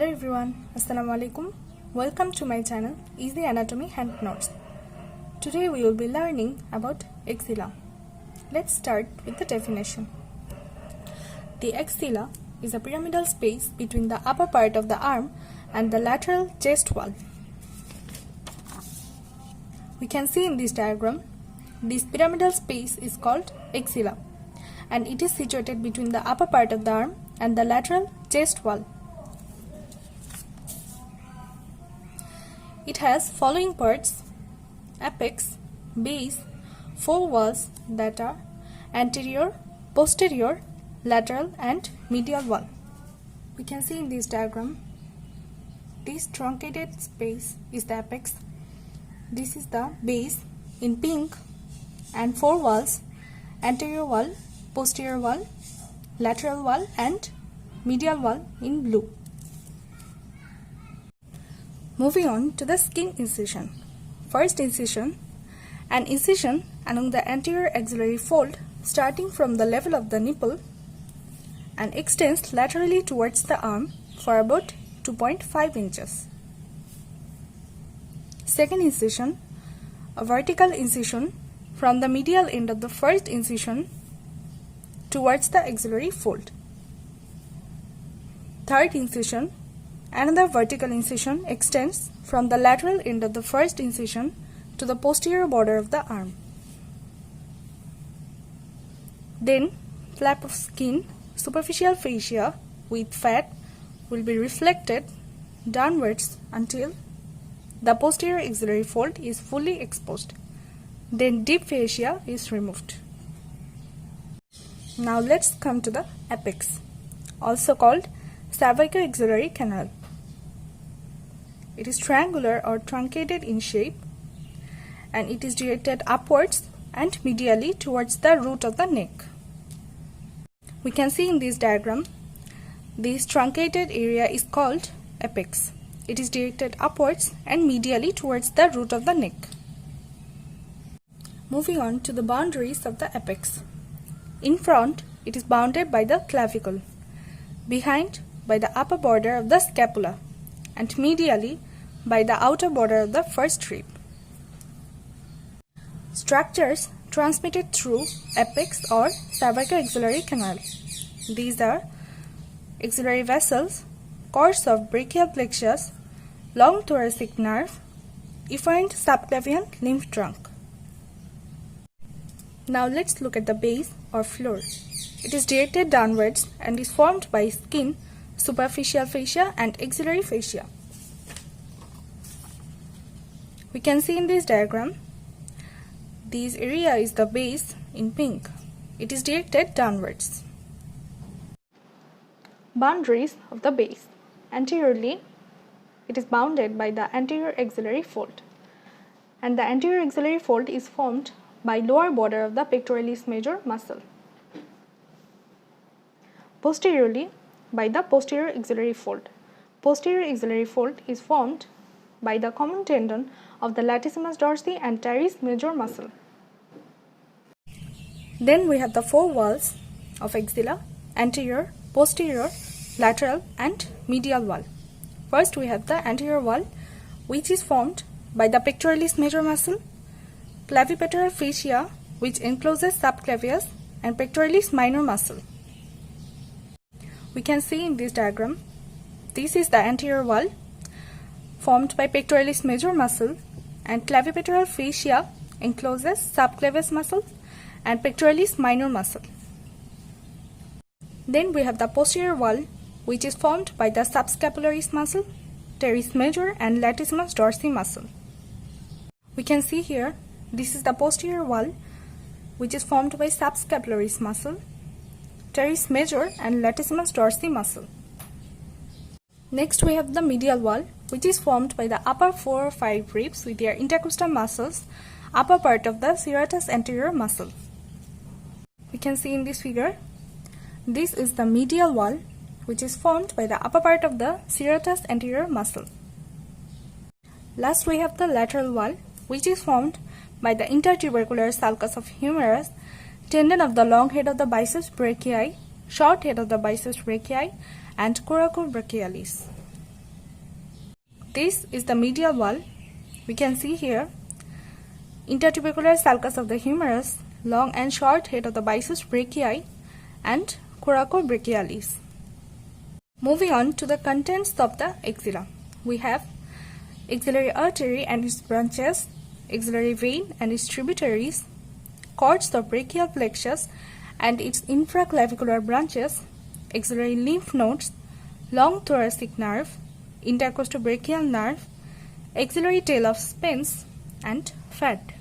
Hello everyone, Assalamualaikum. Welcome to my channel Easy Anatomy Hand Notes. Today we will be learning about axilla. Let's start with the definition. The axilla is a pyramidal space between the upper part of the arm and the lateral chest wall. We can see in this diagram, this pyramidal space is called axilla and it is situated between the upper part of the arm and the lateral chest wall. It has following parts: apex, base, four walls that are anterior, posterior, lateral and medial wall. We can see in this diagram, this truncated space is the apex, this is the base in pink, and four walls: anterior wall, posterior wall, lateral wall and medial wall in blue. Moving on to the skin incision. First incision, an incision along the anterior axillary fold starting from the level of the nipple and extends laterally towards the arm for about 2.5 inches. Second incision, a vertical incision from the medial end of the first incision towards the axillary fold. Third incision, another vertical incision extends from the lateral end of the first incision to the posterior border of the arm. Then, flap of skin, superficial fascia with fat will be reflected downwards until the posterior axillary fold is fully exposed. Then deep fascia is removed. Now let's come to the apex, also called cervicoaxillary canal. It is triangular or truncated in shape and it is directed upwards and medially towards the root of the neck. We can see in this diagram, this truncated area is called apex. It is directed upwards and medially towards the root of the neck. Moving on to the boundaries of the apex. In front, it is bounded by the clavicle, behind by the upper border of the scapula, and medially by the outer border of the first rib. Structures transmitted through apex or cervicoaxillary canal. These are axillary vessels, course of brachial plexus, long thoracic nerve, efferent subclavian lymph trunk. Now let's look at the base or floor. It is directed downwards and is formed by skin, superficial fascia and axillary fascia. We can see in this diagram, this area is the base in pink. It is directed downwards. Boundaries of the base. Anteriorly, it is bounded by the anterior axillary fold, and the anterior axillary fold is formed by lower border of the pectoralis major muscle. Posteriorly, by the posterior axillary fold. Posterior axillary fold is formed by the common tendon of the latissimus dorsi and teres major muscle. Then we have the four walls of axilla: anterior, posterior, lateral and medial wall. First we have the anterior wall, which is formed by the pectoralis major muscle, clavipectoral fascia which encloses subclavius and pectoralis minor muscle. We can see in this diagram, this is the anterior wall formed by pectoralis major muscle and clavipectoral fascia encloses subclavius muscle and pectoralis minor muscle. Then we have the posterior wall, which is formed by the subscapularis muscle, teres major and latissimus dorsi muscle. We can see here, this is the posterior wall, which is formed by subscapularis muscle, teres major and latissimus dorsi muscle. Next we have the medial wall, which is formed by the upper 4 or 5 ribs with their intercostal muscles, upper part of the serratus anterior muscle. We can see in this figure, this is the medial wall, which is formed by the upper part of the serratus anterior muscle. Last we have the lateral wall, which is formed by the intertubercular sulcus of humerus, tendon of the long head of the biceps brachii, short head of the biceps brachii, and coracobrachialis. This is the medial wall. We can see here intertubercular sulcus of the humerus, long and short head of the byssus brachii, and coracobrachialis. Moving on to the contents of the axilla. We have axillary artery and its branches, axillary vein and its tributaries, cords of brachial plexus and its infraclavicular branches, axillary lymph nodes, long thoracic nerve, intercostobrachial nerve, axillary tail of Spence, and fat.